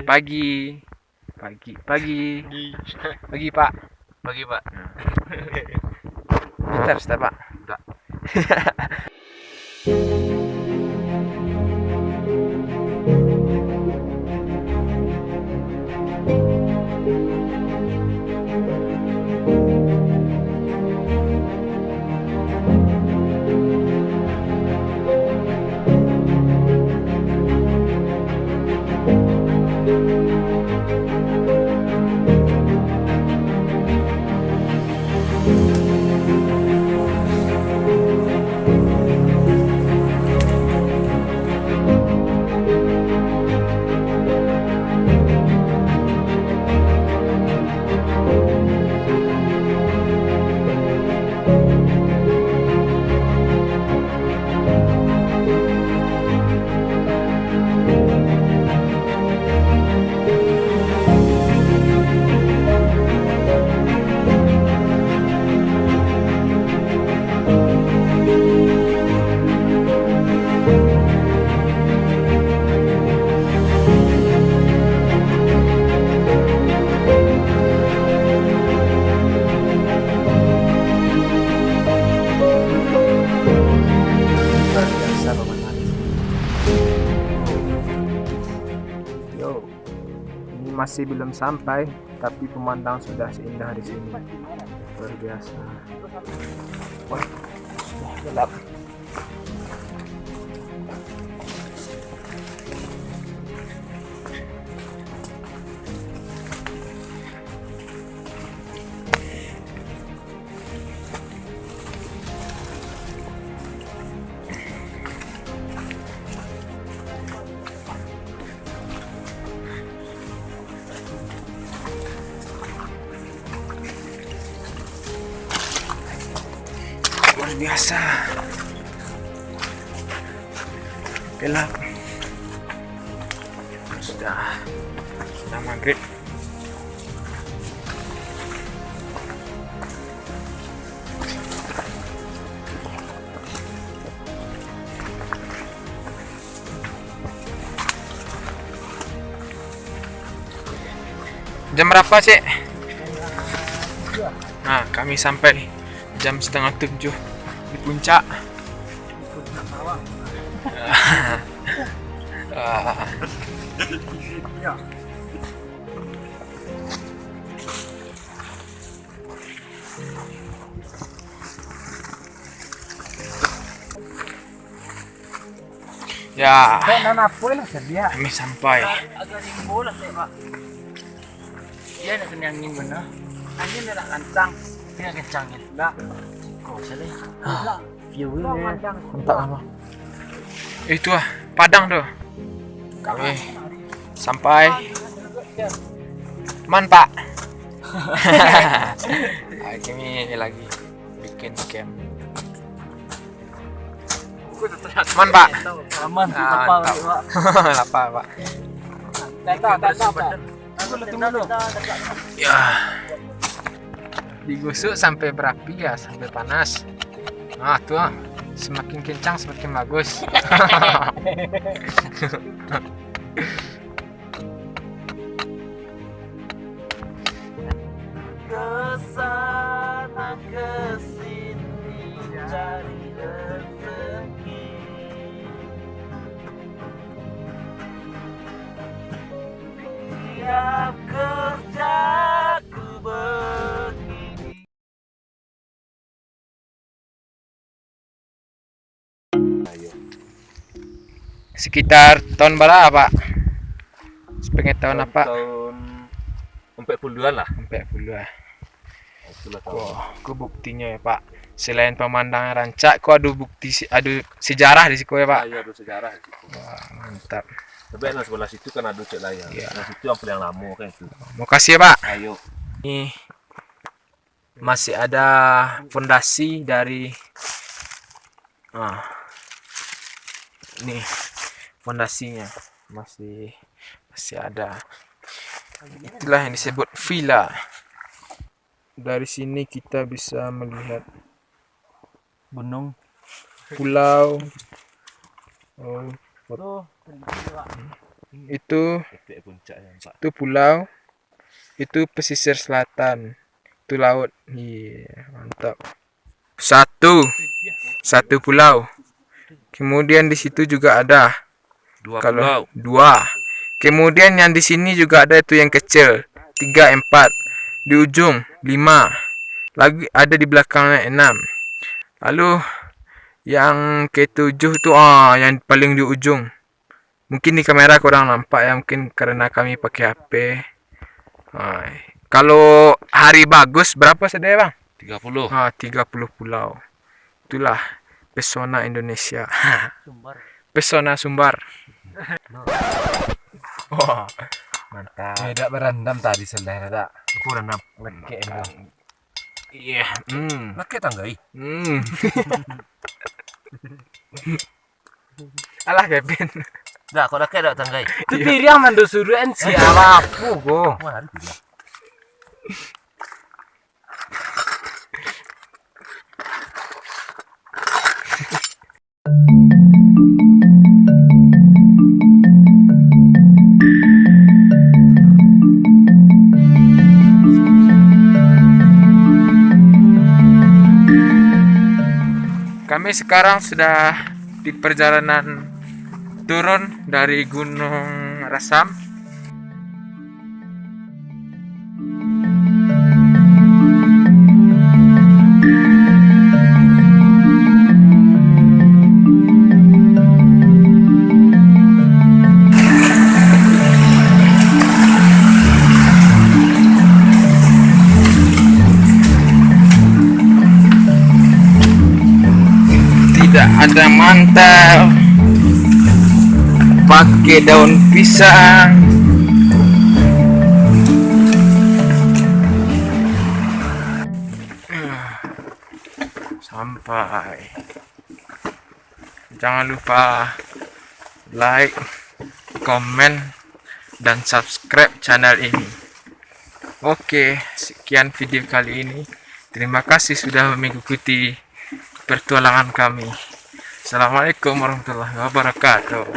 Pagi. Pagi, Pak. Pagi, Pak. Bentar, stop, Pak. Enggak. Luar biasa pemandangan. Yo, ini masih belum sampai, tapi pemandangan sudah seindah di sini. Luar biasa. Wah, sudah gelap. Luar biasa. Gelap. Sudah maghrib. Jam berapa, Cek? Nah, kami sampai jam 6:30 di puncak. Ya, kami sampai. Agak dingin bola, Pak. Iya, nak kena angin mana? Angin dah kencang. Dia kencangin. Enggak. Kok salah? View ini. Mantap apa? Itu Padang tuh. Kami sampai. Man, Pak. Kami lagi bikin camp. Man, Pak. Aman. Mantap. Lapar, Pak. Tunggu dulu. Ya. Digusuk sampai berapi ya, sampai panas. Nah, tuh. Semakin kencang semakin bagus. Kesana kesini cari rezeki. Tiap kerjaku begini. Sekitar tahun berapa, Pak? Sepengen tahun apa? Tahun 40-an lah. 40-an. Itulah tahun. Wah, ke buktinya ya, Pak. Selain pemandangan rancak, kok ada bukti, ada sejarah di situ ya, Pak? Iya, ada sejarah di situ. Wah, mantap. Tapi yang sebelah situ kan ada cek layang. Iya. Yang situ yang paling lama kan itu. Makasih ya, Pak. Ayo. Ini masih ada fondasi dari ini fondasinya masih ada. Itulah yang disebut villa. Dari sini kita bisa melihat Gunung. pulau. Oh, Itu puncak ya, Pak. itu pulau, itu pesisir selatan, itu laut. Iya, mantap. Satu pulau. Kemudian di situ juga ada Dua kalau pulau. dua. Kemudian yang di sini juga ada itu yang kecil, 3, 4. Di ujung 5. Lagi ada di belakangnya 6. Lalu yang ketujuh tuh yang paling di ujung. Mungkin di kamera kurang nampak ya, mungkin karena kami pakai HP. Kalau hari bagus berapa saja bang? 30. 30 pulau. Itulah pesona Indonesia. Sumbar. Pesona Sumbar. Wah, mantap. Tidak berendam tadi selera tak. Aku renam. Lekek itu. Iya. Laki tanggai. Alah Kevin. Enggak, kok laki ada tanggai. Itu diri yang mendosuruan siapa aku go. Wah, hari tidak. Kami sekarang sudah di perjalanan turun dari Gunung Rasam. Tidak ada mantel, pakai daun pisang. Sampai. Jangan lupa like, komen, dan subscribe channel ini. Oke, sekian video kali ini. Terima kasih sudah mengikuti pertualangan kami. Assalamualaikum warahmatullahi wabarakatuh.